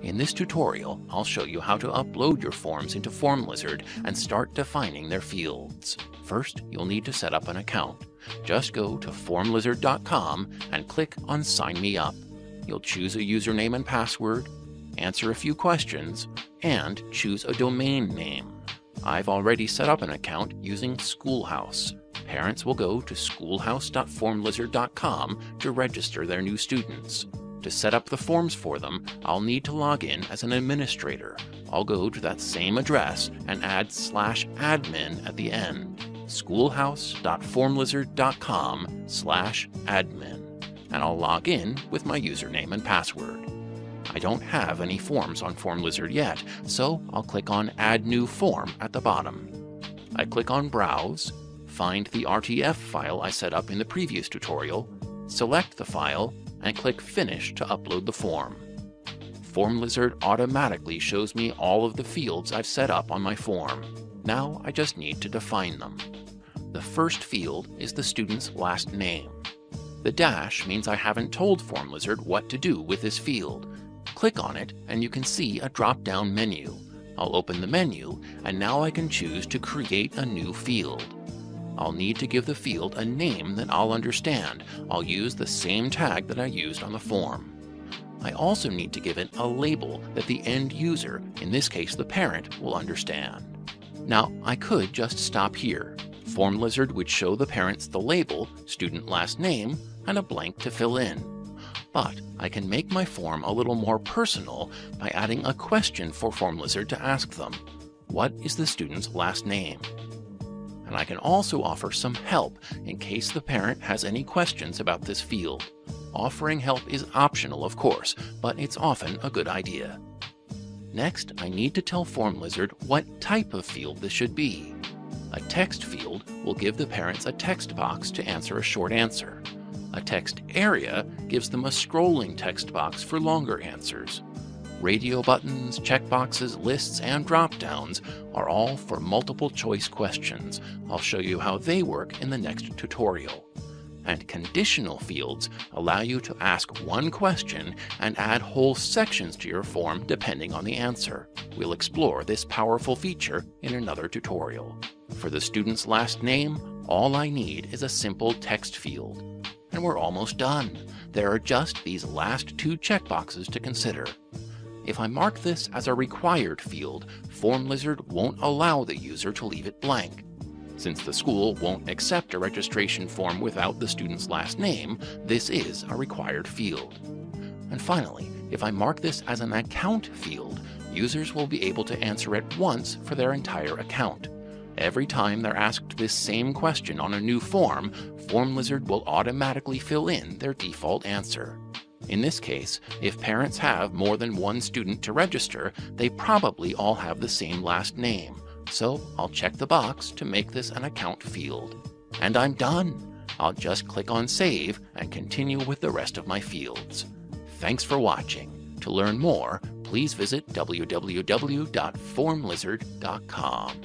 In this tutorial, I'll show you how to upload your forms into FormLizard and start defining their fields. First, you'll need to set up an account. Just go to FormLizard.com and click on Sign Me Up. You'll choose a username and password, answer a few questions, and choose a domain name. I've already set up an account using Schoolhouse. Parents will go to schoolhouse.formlizard.com to register their new students. To set up the forms for them, I'll need to log in as an administrator. I'll go to that same address and add /admin at the end. schoolhouse.formlizard.com/admin. And I'll log in with my username and password. I don't have any forms on FormLizard yet, so I'll click on Add New Form at the bottom. I click on Browse, find the RTF file I set up in the previous tutorial, select the file, and click Finish to upload the form. FormLizard automatically shows me all of the fields I've set up on my form. Now I just need to define them. The first field is the student's last name. The dash means I haven't told FormLizard what to do with this field. Click on it and you can see a drop-down menu. I'll open the menu and now I can choose to create a new field. I'll need to give the field a name that I'll understand. I'll use the same tag that I used on the form. I also need to give it a label that the end user, in this case the parent, will understand. Now, I could just stop here. FormLizard would show the parents the label, student last name, and a blank to fill in. But I can make my form a little more personal by adding a question for FormLizard to ask them. What is the student's last name? And I can also offer some help in case the parent has any questions about this field. Offering help is optional, of course, but it's often a good idea. Next, I need to tell FormLizard what type of field this should be. A text field will give the parents a text box to answer a short answer. A text area gives them a scrolling text box for longer answers. Radio buttons, checkboxes, lists, and drop-downs are all for multiple choice questions. I'll show you how they work in the next tutorial. And conditional fields allow you to ask one question and add whole sections to your form depending on the answer. We'll explore this powerful feature in another tutorial. For the student's last name, all I need is a simple text field. And we're almost done. There are just these last two checkboxes to consider. If I mark this as a required field, FormLizard won't allow the user to leave it blank. Since the school won't accept a registration form without the student's last name, this is a required field. And finally, if I mark this as an account field, users will be able to answer it once for their entire account. Every time they're asked this same question on a new form, FormLizard will automatically fill in their default answer. In this case, if parents have more than one student to register, they probably all have the same last name. So I'll check the box to make this an account field. And I'm done. I'll just click on Save and continue with the rest of my fields. Thanks for watching. To learn more, please visit www.formlizard.com.